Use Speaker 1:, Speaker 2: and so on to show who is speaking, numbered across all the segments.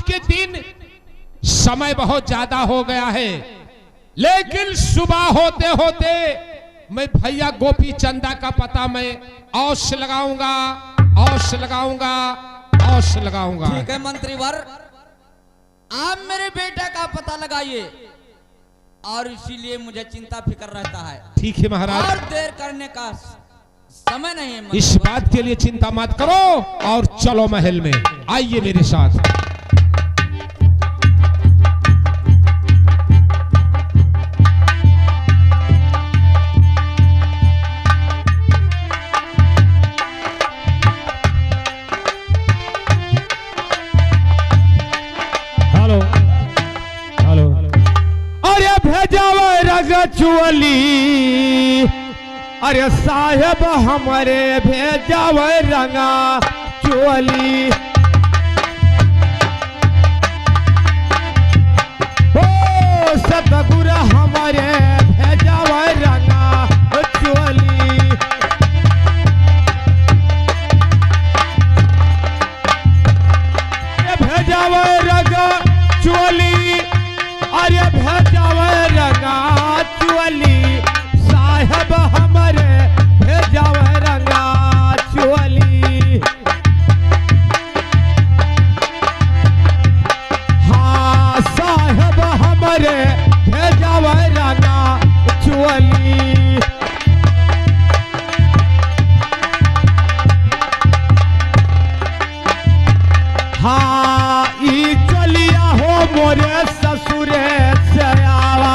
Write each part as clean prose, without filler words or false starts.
Speaker 1: के दिन समय बहुत ज्यादा हो गया है, लेकिन सुबह होते होते मैं भैया गोपी चंदा का पता मैं औश लगाऊंगा, औश लगाऊंगा, औश लगाऊंगा।
Speaker 2: ठीक है मंत्रीवर, आप मेरे बेटे का पता लगाइए, और इसीलिए मुझे चिंता फिक्र रहता है।
Speaker 1: ठीक है महाराज,
Speaker 2: और देर करने का समय नहीं है।
Speaker 1: इस बात के लिए चिंता मत करो और चलो महल में, आइए मेरे साथ।
Speaker 3: भेजावे रग चुअली, अरे साहेब हमारे भेजावे रंगा चुअली। ओ सतगुरु हमारे भेजावे रंगा चुअली। भेजावे रंगा चुअली, अरे भेजावे रंगा चुअली, साहेब हमारे भेजावे रंगा चुअली। हाँ साहेब हमारे भेजावे रंगा चुअली। हाँ ई चलिया हो मोरे ससुरे से आवा,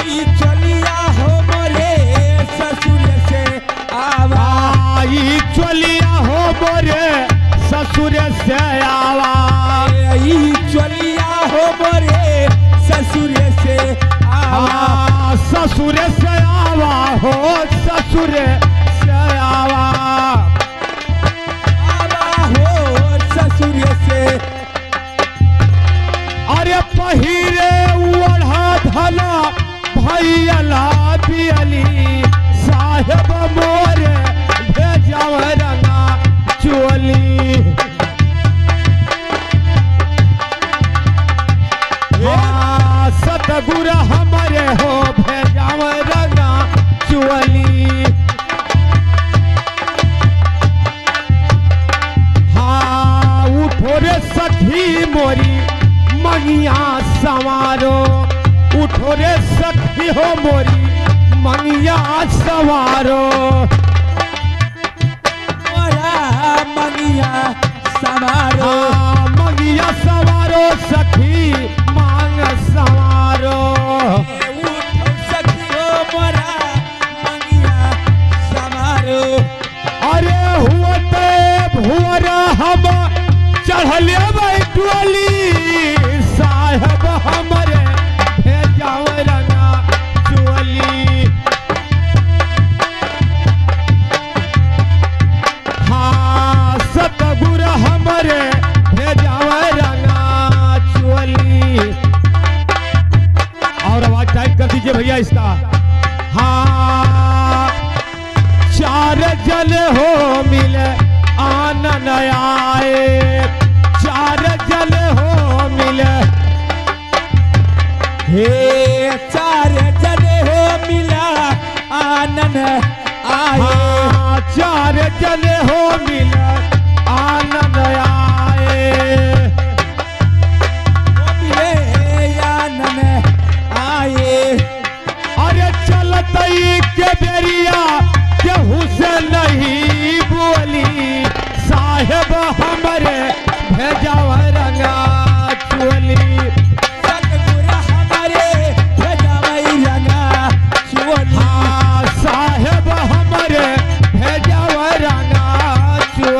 Speaker 4: ई चलिया हो मोरे ससुरे से आवा,
Speaker 3: ई चलिया हो मोरे ससुरे से आवा,
Speaker 4: ई चलिया हो मोरे ससुरे से आवा,
Speaker 3: ससुरे से आवा हो ससुरे से आवा,
Speaker 4: आवा हो ससुरे से।
Speaker 3: अरे पहिरे ओढ़ा धला भैया पियली, साहेब मोरे भेजावे रंगा चुअली। सतगुरु हमारे हो भेजावे रंगा चुअली। हाँ उठो रे सखी मोरी मंगिया सवारो, उठो रे सखी हो मोरी मंगिया सवारो।
Speaker 4: मोरा मंगिया सवारो,
Speaker 3: मंगिया सवारो सखी मांग सवारो।
Speaker 4: उठो सखी हो मोरा मंगिया सवारो।
Speaker 3: अरे हुआते भुअरा हम चढ़ले बैठुअली, साहेब हमारे भेजावे रंगा चुअली। हाँ सतगुरु हमारे भेजावे रंगा चुअली। और आवाज टाइप कर दीजिए भैया इसका। हाँ चार जन हो मिले आनन आए, चार जन हो मिले,
Speaker 4: हे चार जने हो मिला आनंद आए।
Speaker 3: हाँ चार जन हो मिले आनंद आए,
Speaker 4: मिले आनंद आए।
Speaker 3: अरे चलतई के बेरिया केहू से नहीं बोली, साहेब हमारे भेजावे रंगा चुअली।
Speaker 4: सतगुरु हमारे भेजावे रंगा चुअली।
Speaker 3: हाँ साहेब हमारे भेजावे रंगा चुअली।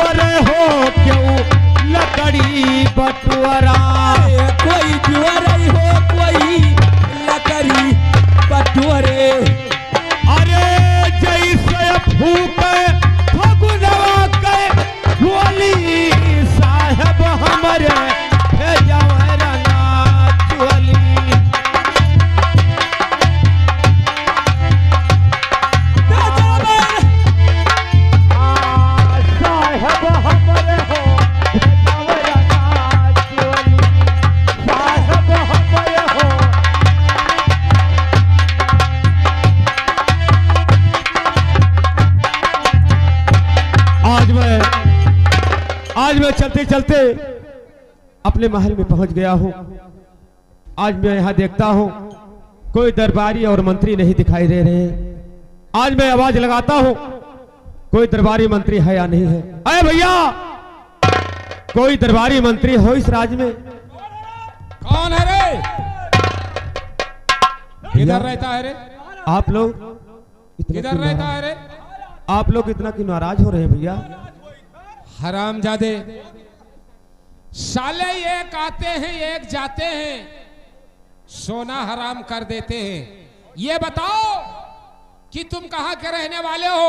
Speaker 3: जुअरे हो क्यों लकड़ी बटुअरा।
Speaker 4: कोई जुअरे हो कोई लकड़ी बटुअरे।
Speaker 3: अरे जैसे फूके फगुनवा के होली साहब हमरे भेजवरा नाचुअली। साहब हमरे हो भेजवरा नाचुअली। साहब हमरे हो। आज मैं चलते चलते अपने महल में पहुंच गया हूं। आज मैं यहां देखता हूं कोई दरबारी और मंत्री नहीं दिखाई दे रहे हैं। आज मैं आवाज लगाता हूं कोई दरबारी मंत्री है या नहीं है। अरे भैया कोई दरबारी मंत्री हो इस राज्य में?
Speaker 1: कौन है रे? किधर रहता है रे?
Speaker 3: आप लोग
Speaker 1: किधर रहता है रे?
Speaker 3: आप लोग इतना क्यों नाराज हो रहे हैं भैया?
Speaker 1: हरामजादे, साले एक आते हैं एक जाते हैं, सोना हराम कर देते हैं। ये बताओ कि तुम कहां के रहने वाले हो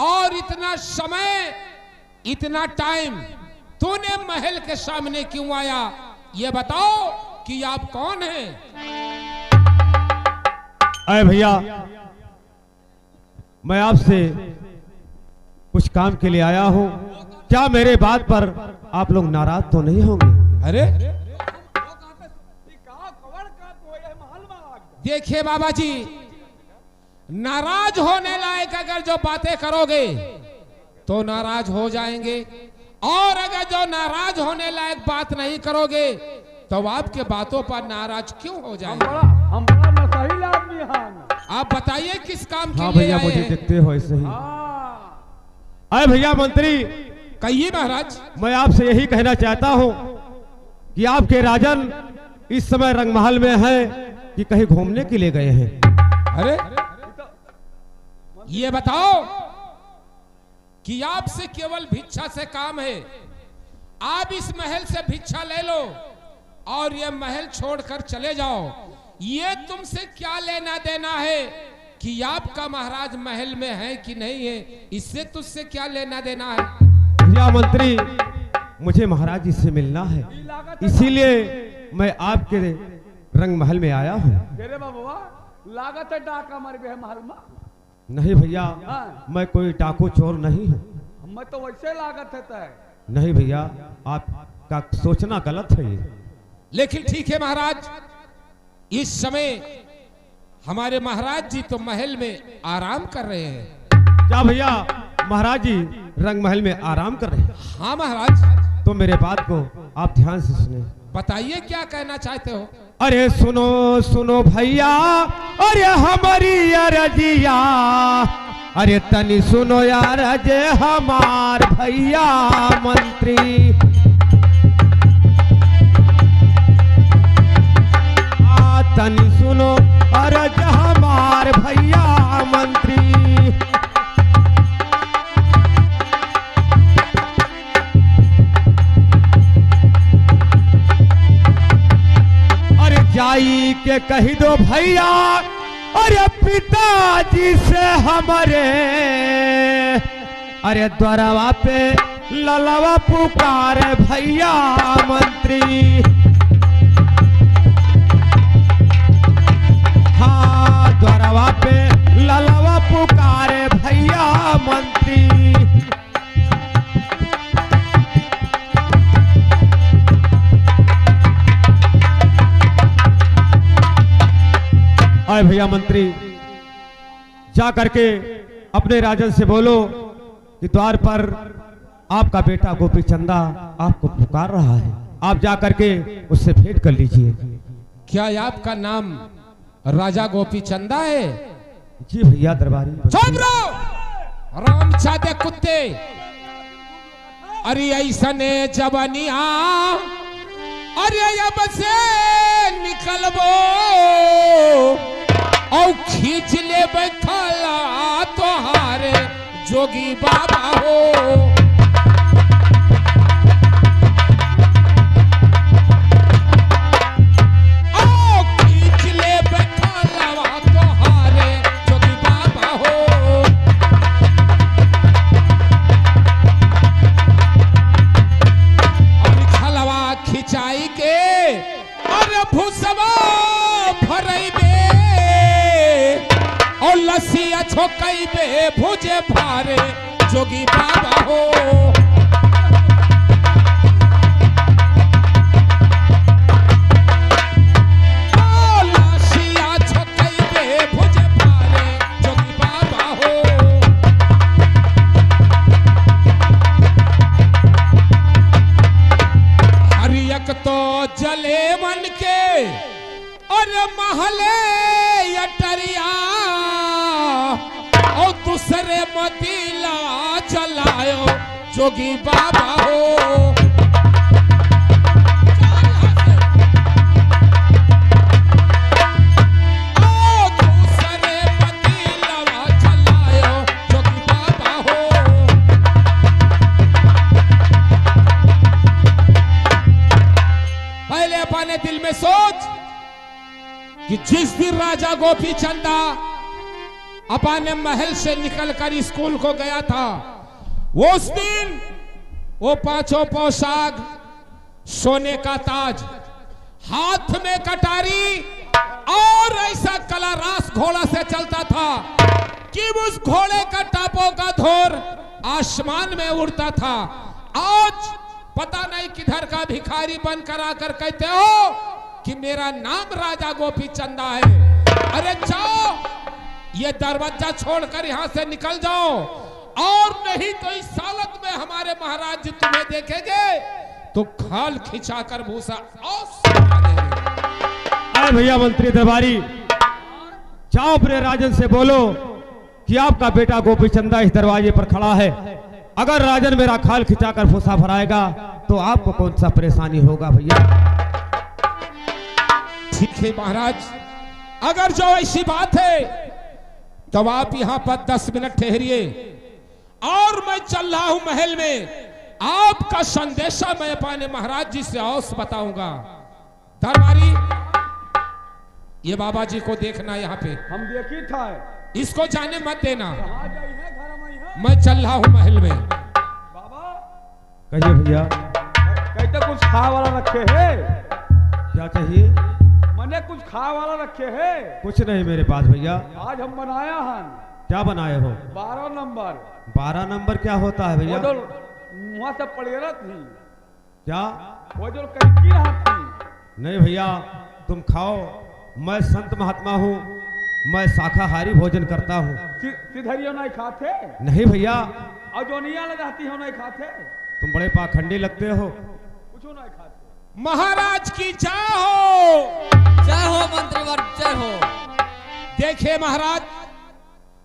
Speaker 1: और इतना समय इतना टाइम तूने महल के सामने क्यों आया? ये बताओ कि आप कौन हैं?
Speaker 3: अरे भैया मैं आपसे कुछ काम के लिए आया हूं। क्या मेरे बात पर आप लोग नाराज तो नहीं होंगे?
Speaker 1: अरे देखिए बाबा जी, नाराज होने लायक अगर जो बातें करोगे तो नाराज हो जाएंगे, और अगर जो नाराज होने लायक बात नहीं करोगे तो आपके बातों पर नाराज क्यों हो जाएंगे?
Speaker 4: हम बड़ा मसाइल आदमी हैं।
Speaker 1: आप बताइए किस काम के
Speaker 3: हाँ
Speaker 1: लिए
Speaker 3: भैया
Speaker 1: आए
Speaker 3: मुझे
Speaker 1: हैं?
Speaker 3: देखते हो ऐसे ही। अरे भैया मंत्री,
Speaker 1: कहिए महाराज।
Speaker 3: मैं आपसे यही कहना चाहता हूं कि आपके राजन इस समय रंगमहल में हैं कि कहीं घूमने के लिए गए हैं?
Speaker 1: अरे ये बताओ कि आपसे केवल भिक्षा से काम है। आप इस महल से भिक्षा ले लो और ये महल छोड़कर चले जाओ। ये तुमसे क्या लेना देना है कि आपका महाराज महल में है कि नहीं है? इससे तुझसे क्या लेना देना है?
Speaker 3: भैया मंत्री, मुझे महाराज जी से मिलना है, इसीलिए मैं आपके रंग महल में आया हूँ।
Speaker 4: बाबा लागत है डाका मार गए महल में।
Speaker 3: नहीं भैया, मैं कोई डाकू चोर नहीं हूँ।
Speaker 4: मैं तो वैसे लागत है तय।
Speaker 3: नहीं भैया, आपका सोचना गलत है ये।
Speaker 1: लेकिन ठीक है महाराज, इस समय हमारे महाराज जी तो महल में आराम कर रहे हैं।
Speaker 3: क्या भैया महाराज जी रंग महल में आराम कर रहे हैं?
Speaker 1: हाँ महाराज।
Speaker 3: तो मेरे बात को आप ध्यान से सुने।
Speaker 1: बताइए क्या कहना चाहते हो?
Speaker 3: अरे सुनो सुनो भैया, अरे हमारी अरजिया, अरे तनी सुनो यार अजय हमार भैया मंत्री। तनी सुनो अरज हमार भैया मंत्री। अरे जाई के कही दो भैया, अरे पिताजी से हमारे, अरे द्वारवा पे ललवा पुकारे भैया मंत्री। हाँ द्वारवा पे ललवा पुकारे भैया मंत्री। अरे भैया मंत्री, जा करके अपने राजन से बोलो कि द्वार पर आपका बेटा गोपी चंदा आपको पुकार रहा है। आप जा करके उससे भेंट कर लीजिए।
Speaker 1: क्या आपका नाम राजा गोपी चंदा है?
Speaker 3: जी भैया दरबारी।
Speaker 1: चुप रहो रामचादे कुत्ते। अरे ऐसा ने जवानिया, अरे अब से निकलबो और खींच ले बैठला तोहारे जोगी बाबा हो। जोगी बाबा हो। लाशिया छकई के भुज पाले जोगी बाबा हो। हरियक तो जले मन के और महले अटरिया और दूसरे मदीला जलायो जोगी बाबा हो। ओ दूसरे मदीला जलायो जोगी बाबा हो। पहले अपने दिल में सोच कि जिस दिन राजा गोपी चंदा अपने महल से निकलकर स्कूल को गया था, उस दिन वो पांचों पोशाक, सोने का ताज, हाथ में कटारी और ऐसा कला रास घोड़ा से चलता था कि उस घोड़े का टापों का धोर आसमान में उड़ता था। आज पता नहीं किधर का भिखारी बनकर आकर कहते हो कि मेरा नाम राजा गोपी चंदा है। अरे जाओ, ये दरवाजा छोड़कर यहां से निकल जाओ, और नहीं तो इस हालत में हमारे महाराज जी तुम्हें देखेंगे तो खाल खिंचाकर भूसा और सुला देंगे।
Speaker 3: अरे भैया मंत्री दरबारी, जाओ अपने राजन से बोलो कि आपका बेटा गोपी चंदा इस दरवाजे पर खड़ा है। अगर राजन मेरा खाल खिंचाकर भूसा भराएगा तो आपको कौन सा परेशानी होगा भैया।
Speaker 1: ठीक है महाराज, अगर जो ऐसी बात है तो आप यहां पर 10 मिनट ठहरिए और मैं चल रहा हूं महल में। आपका संदेशा मैं अपने महाराज जी से अवश्य बताऊंगा। दरबारी, ये बाबा जी को देखना यहाँ पे,
Speaker 4: हम देखी था।
Speaker 1: इसको जाने मत देना।
Speaker 4: कहाँ गई है, घर में है?
Speaker 1: मैं चल रहा हूं महल में।
Speaker 4: बाबा
Speaker 3: कहिए भैया,
Speaker 4: कहते कुछ खा वाला रखे है?
Speaker 3: क्या चाहिए?
Speaker 4: मैंने कुछ खा वाला रखे है?
Speaker 3: कुछ नहीं मेरे पास भैया।
Speaker 4: आज हम बनाया हन।
Speaker 3: क्या बनाए हो?
Speaker 4: 12 नंबर।
Speaker 3: 12 नंबर क्या होता है भैया?
Speaker 4: वो जो मुँह से पड़ेरा थी,
Speaker 3: क्या?
Speaker 4: वो जो कनकी रहा थी।
Speaker 3: नहीं भैया, तुम खाओ, मैं संत महात्मा हूँ, मैं शाकाहारी भोजन करता हूँ।
Speaker 4: सिधरियो नहीं खाते?
Speaker 3: नहीं भैया।
Speaker 4: और जो निया रहती है नहीं खाते?
Speaker 3: तुम बड़े पाखंडी लगते हो।
Speaker 4: कुछ नहीं खाते।
Speaker 1: महाराज की जय हो।
Speaker 2: जय हो मंत्रीवर, जय हो।
Speaker 1: देखिए महाराज,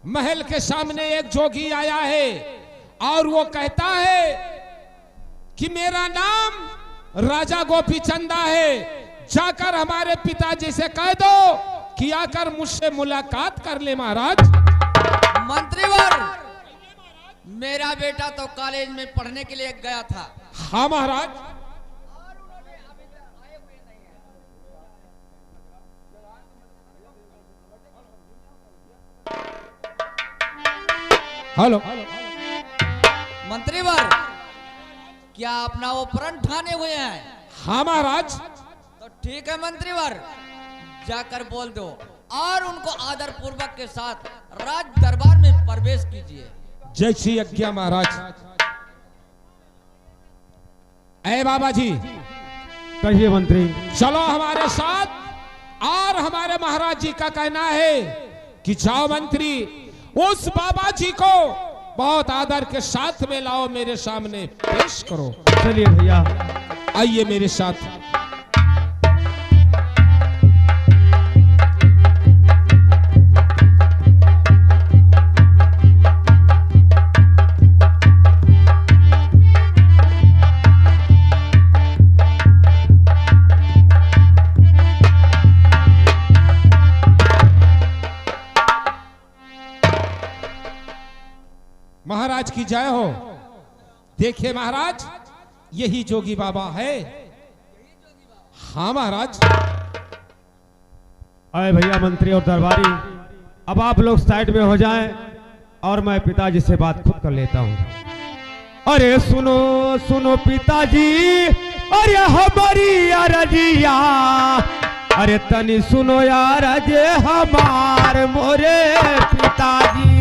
Speaker 1: महल के सामने एक जोगी आया है और वो कहता है कि मेरा नाम राजा गोपी चंदा है। जाकर हमारे पिताजी से कह दो कि आकर मुझसे मुलाकात कर ले महाराज।
Speaker 2: मंत्रीवर, मेरा बेटा तो कॉलेज में पढ़ने के लिए गया था।
Speaker 1: हाँ महाराज। हेलो
Speaker 2: मंत्रीवर, क्या अपना वो प्रण ठाने हुए हैं?
Speaker 1: हाँ महाराज।
Speaker 2: तो ठीक है मंत्रीवर, जाकर बोल दो और उनको आदर पूर्वक के साथ राज दरबार में प्रवेश कीजिए।
Speaker 1: जय श्री आज्ञा महाराज। ऐ बाबा जी,
Speaker 3: कहिए मंत्री।
Speaker 1: चलो हमारे साथ। और हमारे महाराज जी का कहना है कि जाओ मंत्री, उस बाबा जी को बहुत आदर के साथ में लाओ, मेरे सामने पेश करो।
Speaker 3: चलिए भैया,
Speaker 1: आइए मेरे साथ। महाराज की जय हो। देखिए महाराज, यही जोगी बाबा है। हाँ महाराज।
Speaker 3: अरे भैया मंत्री और दरबारी, अब आप लोग साइड में हो जाएं और मैं पिताजी से बात खुद कर लेता हूँ। अरे सुनो सुनो पिताजी, अरे हमारी अरजिया, अरे तनी सुनो यार जे हमार मोरे पिताजी।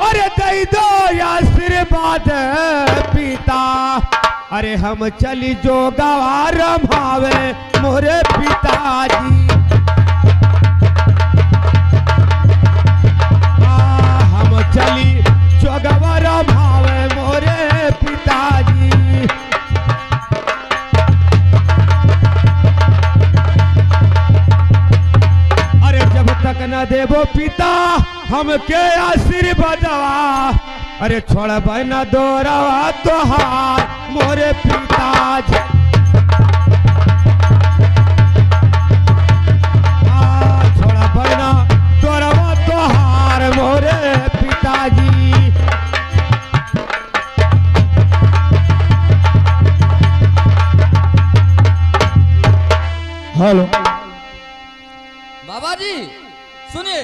Speaker 3: अरे दई दो आशीर्वाद पिता। अरे हम चली जो गवार भावे मोरे पिताजी। हम चली जो गवार भावे मोरे पिताजी। अरे जब तक न देवो पिता हमके आशीर्वादवा। अरे छोड़ब न दोरवा तोहार मोरे पिताजी। छोड़ब न दोरवा तोहार मोरे पिताजी। हेलो
Speaker 2: बाबा जी सुनिए।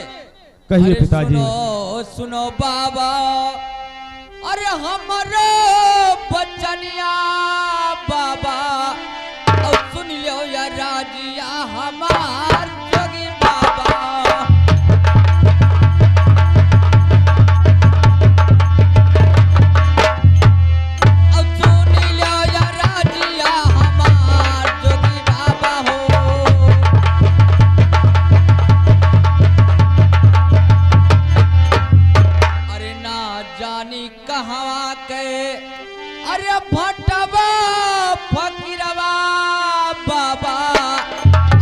Speaker 3: कहिए
Speaker 2: अरे
Speaker 3: पिताजी।
Speaker 2: सुनो सुनो बाबा, अरे हमारे बचनिया बाबा, और सुन लो या राजिया हमार जोगी बाबा। और सुन लो या राजिया हमार जोगी बाबा हो। जानी कहाँ के अरे भटवा फकीरवा बाबा,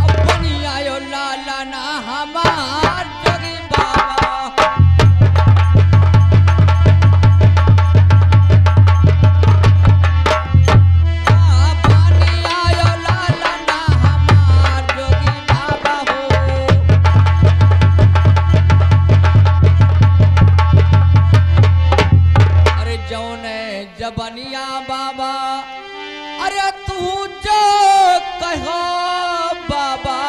Speaker 2: अपनी आयो लाला ना हमार जोगी बाबा। अपनी आयो लाला ना हमार जोगी बाबा हो। जौने जबनिया बाबा, अरे तू जो कहो बाबा,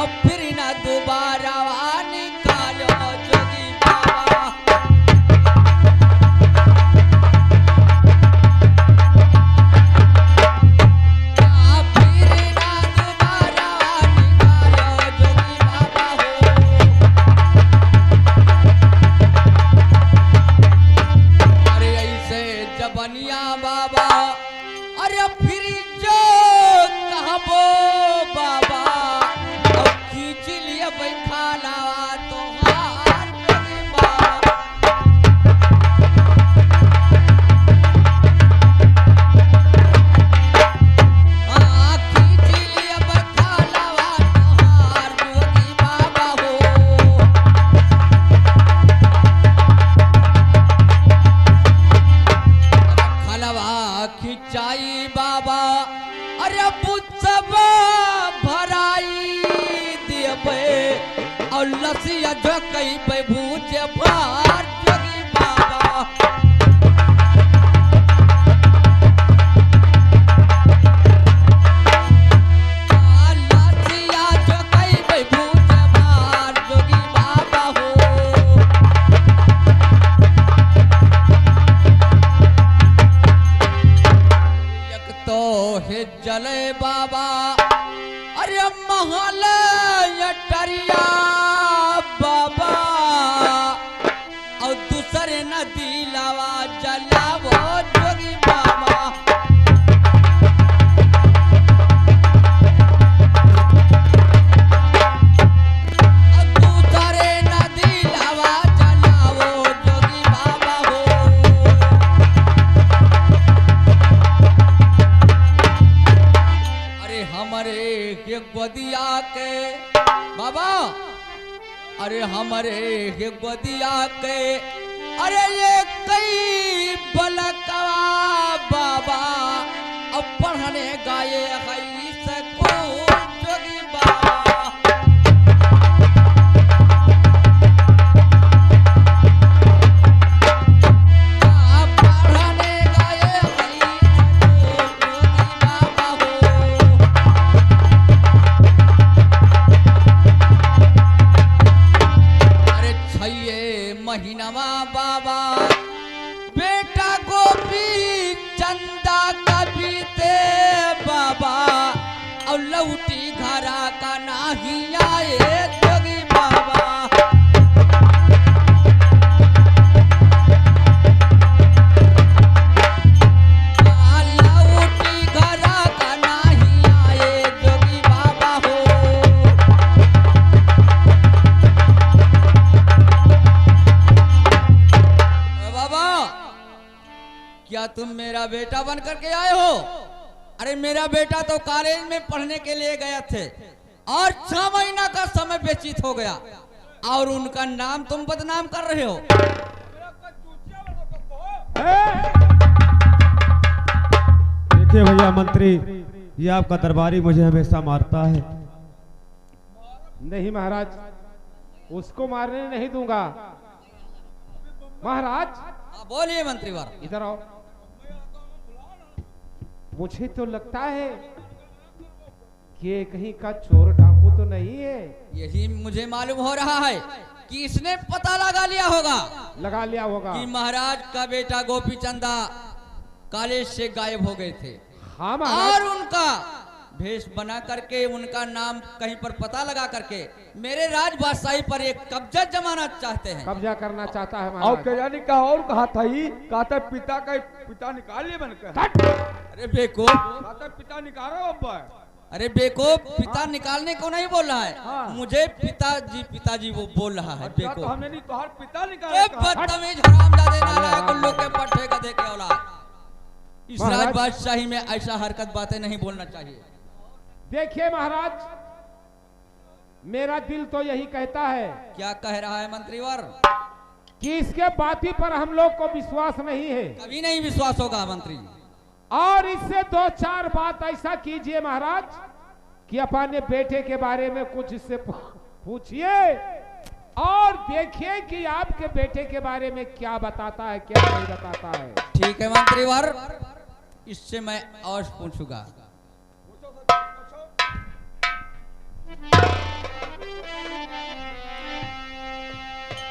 Speaker 2: अब फिर ना दोबारा निकालो जोगी बाबा। फिर ना दोबारा निकालो जोगी बाबा हो। जबनिया बाबा, अरे फिर जो कहबो बाबा, अब खींच लिया बैठा लावा तोहार जोगी बाबा। खींच लिया बैठा लावा तोहार जोगी बाबा हो। खिंचाई बाबा, अरे बुझबा भराई देबे, और लसिया जो कई पे भूजे भार जोगी बाबा। लसिया जो कई पे भूजे भार जोगी बाबा हो। तो हे जले बाबा, अरे महल टरिया बाबा, और दूसरे नदी लावा जलावो जोगी बाबा। दूसरे नदी लावा जलावो जोगी बाबा हो। हमारे के गोदिया के बाबा, अरे हमारे के गोदिया के, अरे ये कई बलकवा बाबा, अब पढ़ने गाये है सको जोगी बाबा। पढ़ने गाये है सको जोगी बाबा हो। महीनावा बाबा, बेटा गोपी चंदा कबीते बाबा, और लौटी घरा का नाही आए जोगी बाबा। क्या तुम मेरा बेटा बन करके आए हो? अरे मेरा बेटा तो कॉलेज में पढ़ने के लिए गया थे और 6 महीना का समय व्यतीत हो गया और उनका नाम तुम बदनाम कर रहे हो।
Speaker 3: देखिए भैया मंत्री, ये आपका दरबारी मुझे हमेशा मारता है।
Speaker 1: नहीं महाराज, उसको मारने नहीं दूंगा। महाराज
Speaker 2: बोलिए मंत्रीवर।
Speaker 1: इधर आओ। मुझे तो लगता है कि ये कहीं का चोर डाकू तो नहीं है।
Speaker 2: यही मुझे मालूम हो रहा है कि इसने पता लगा लिया होगा कि महाराज का बेटा गोपी चंदा कॉलेज से गायब हो गए थे।
Speaker 1: हाँ महाराज।
Speaker 2: और उनका भेष बना करके, उनका नाम कहीं पर पता लगा करके मेरे राज बादशाही पर एक कब्जा जमाना चाहते हैं।
Speaker 1: कब्जा करना चाहता है
Speaker 4: और
Speaker 1: महाराज।
Speaker 4: क्या जानी क्या और कहा था ही, कहा था पिता निकाल लिए बनकर।
Speaker 2: अरे बेको,
Speaker 4: कहा था पिता निकालो अब्बा।
Speaker 2: अरे बेको, पिता निकालने को नहीं बोल रहा है।
Speaker 4: हाँ।
Speaker 2: मुझे पिताजी वो बोल रहा है।
Speaker 4: अच्छा,
Speaker 2: बेको
Speaker 4: तो हमने नहीं तोहार पिता निकाला।
Speaker 2: बदतमीज हरामजादे नालायक उल्लू के पट्टे गधे के औलाद। इस
Speaker 1: महाराज।
Speaker 2: राज बादशाही में ऐसा हरकत बातें नहीं बोलना चाहिए।
Speaker 1: देखिए महाराज, मेरा दिल तो यही कहता है
Speaker 2: क्या कह रहा है मंत्रीवर?
Speaker 1: कि इसके बाती पर हम लोग को विश्वास नहीं है।
Speaker 2: कभी नहीं विश्वास होगा मंत्री।
Speaker 1: और इससे 2-4 बात ऐसा कीजिए महाराज कि अपने बेटे के बारे में कुछ इससे पूछिए और देखिए कि आपके बेटे के बारे में क्या बताता है, क्या नहीं बताता है।
Speaker 2: ठीक है मंत्रीवर, इससे मैं और पूछूंगा।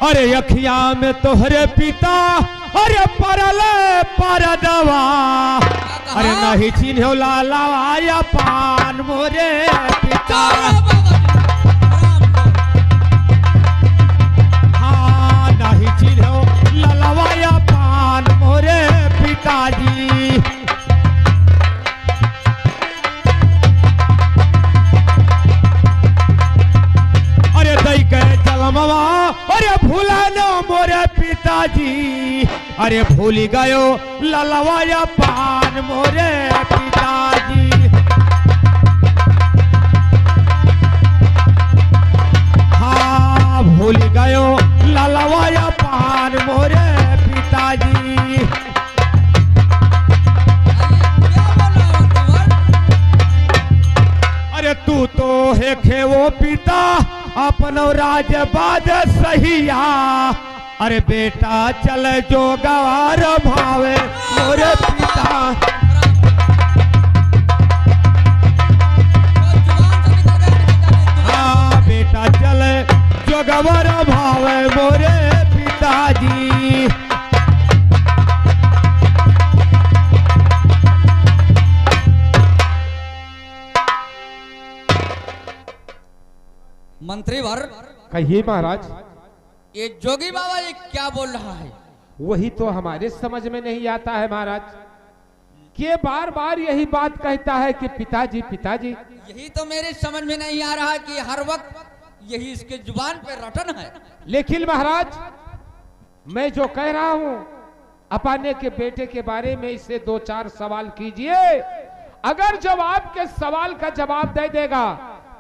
Speaker 3: अरे अखिया में तोहरे पिता, अरे परले परदवा, अरे नहीं चिन्हो लाला या पान मोरे पिता। हाँ नहीं चिन्हो लाला या पान मोरे पिताजी। अरे दई के जलमवा, अरे भूला न मोरे पिताजी, अरे भूल गयो ललवा या पान मोरे पिताजी। हाँ भूल गयो ललवा या पान मोरे पिताजी। अरे तू तो है खेवो पिता अपनो राज बाज सहिया, अरे बेटा चल जो गवार भावे मोरे पिता। हाँ बेटा चल जो गवार भावे मोरे पिताजी।
Speaker 2: मंत्रीवर,
Speaker 1: कहिए महाराज।
Speaker 2: ये जोगी बाबा ये क्या बोल रहा है?
Speaker 1: वही तो हमारे समझ में नहीं आता है महाराज कि बार बार यही बात कहता है कि पिताजी पिताजी।
Speaker 2: यही तो मेरे समझ में नहीं आ रहा कि हर वक्त यही इसके जुबान पे रटन है।
Speaker 1: लेकिन महाराज, मैं जो कह रहा हूं अपने के बेटे के बारे में इससे 2-4 सवाल कीजिए। अगर जब आपके सवाल का जवाब दे देगा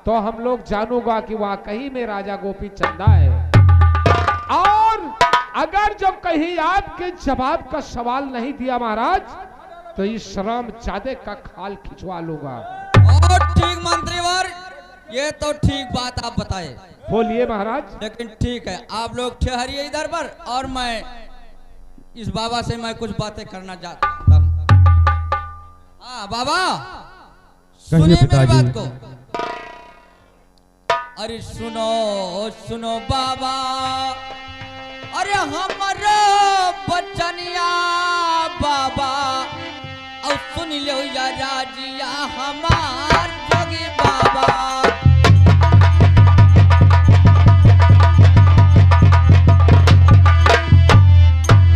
Speaker 1: तो हम लोग जानूंगा कि वाकई में राजा गोपी चंदा है। और अगर जब कहीं आपके जवाब का सवाल नहीं दिया महाराज, तो इस शराम जादे का खाल खिंचवा लूंगा।
Speaker 2: और ठीक मंत्रीवर, ये तो ठीक बात आप बताए।
Speaker 1: बोलिए महाराज।
Speaker 2: लेकिन ठीक है, आप लोग ठहरिए इधर पर और मैं इस बाबा से मैं कुछ बातें करना चाहता हूँ। हाँ बाबा, सुनिए मेरी बात को। अरे सुनो सुनो बाबा, अरे हमारा बचनिया बाबा, और सुन लो या राजिया हमार जोगी बाबा।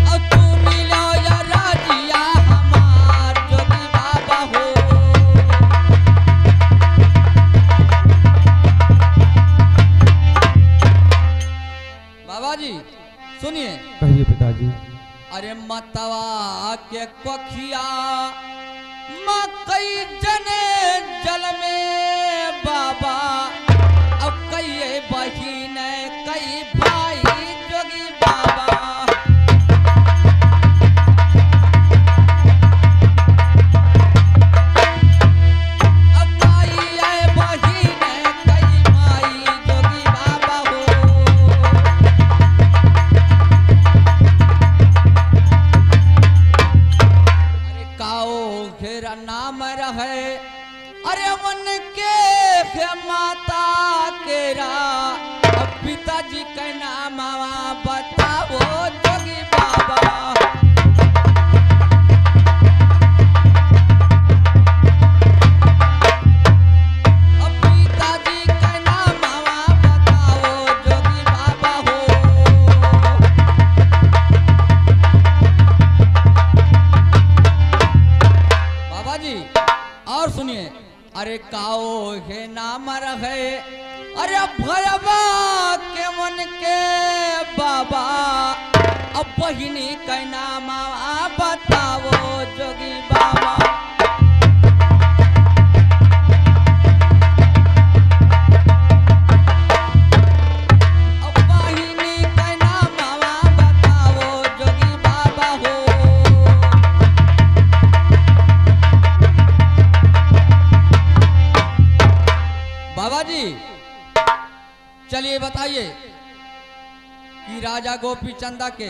Speaker 2: और सुन लो या राजिया हमार जोगी बाबा हो। बाबा जी सुनिए।
Speaker 3: कहिए पिताजी।
Speaker 2: अरे मतवा के कोखिया मकई जने जल में बाबा, अब कई बहिन कई भाई जोगी बाबा। नाम रहे अरे मन के माता केरा, अब पिताजी का नाम बताओ जोगी बाबा। अब पिताजी का नाम बताओ जोगी बाबा हो। बाबा जी और सुनिए, अरे काओ हे नाम रहे अरे भैया के मन के बाबा, अब बहिनी का नाम बताओ जोगी बाबा। अब बहिनी का नाम बताओ जोगी बाबा हो। बाबा जी चलिए बताइए कि राजा गोपी चंदा के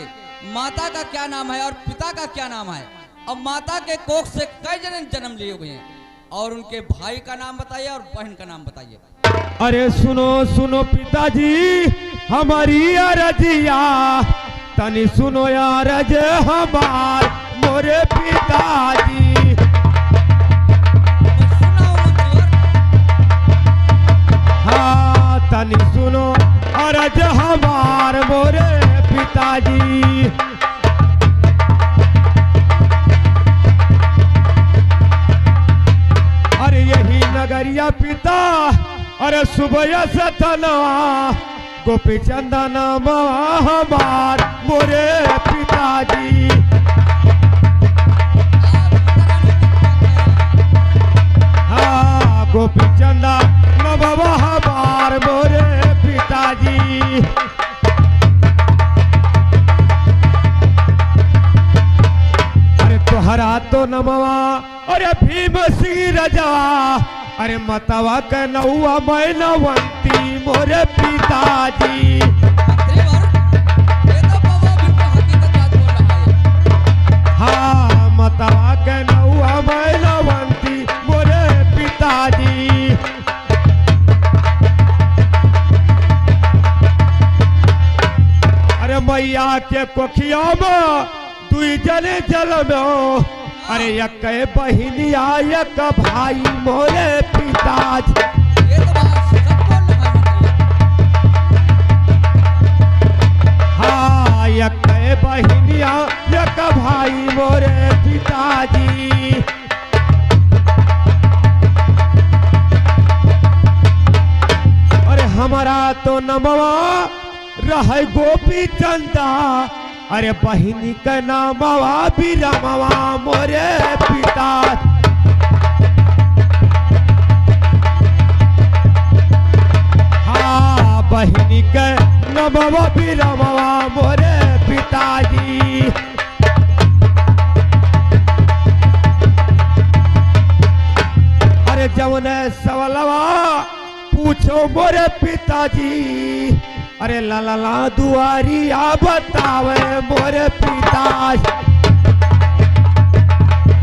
Speaker 2: माता का क्या नाम है और पिता का क्या नाम है, और माता के कोख से कई जने जन्म लिए हुए हैं, और उनके भाई का नाम बताइए और बहन का नाम बताइए।
Speaker 3: अरे सुनो सुनो पिताजी हमारी अरजिया, तनी सुनो अरज हमार मोरे पिताजी। हाँ तनी सुनो अरज हमार मोरे पिताजी। अरे यही नगरिया पिता अरे सुबह सतनवा, गोपी चंदा नाम हमार मोरे पिताजी। हाँ गोपी चंदा बाबा हमार मोरे पिताजी। अरे तोहरा तो नमवा अरे भीम सिंह रजवा, अरे मतवा के नौआ मैनवंती मोरे पिताजी। हाँ मतवा के नौआ मैनवंती मोरे पिताजी। अरे मैया के कोखिया में दुई जने जल में, अरे एक बहिनिया एक भाई मोरे पिताजी। हाँ एक बहिनिया एक भाई मोरे पिताजी। अरे हमारा तो नमवा रहे गोपी चंदा, अरे बहिनी का नामवा भी रमवा मोरे पिता। हाँ बहिनी के नमवा भी रमवा मोरे पिताजी। अरे जवने सवालवा पूछो मोरे पिताजी, अरे ला दुआरी आ बतावे मोरे पिताजी।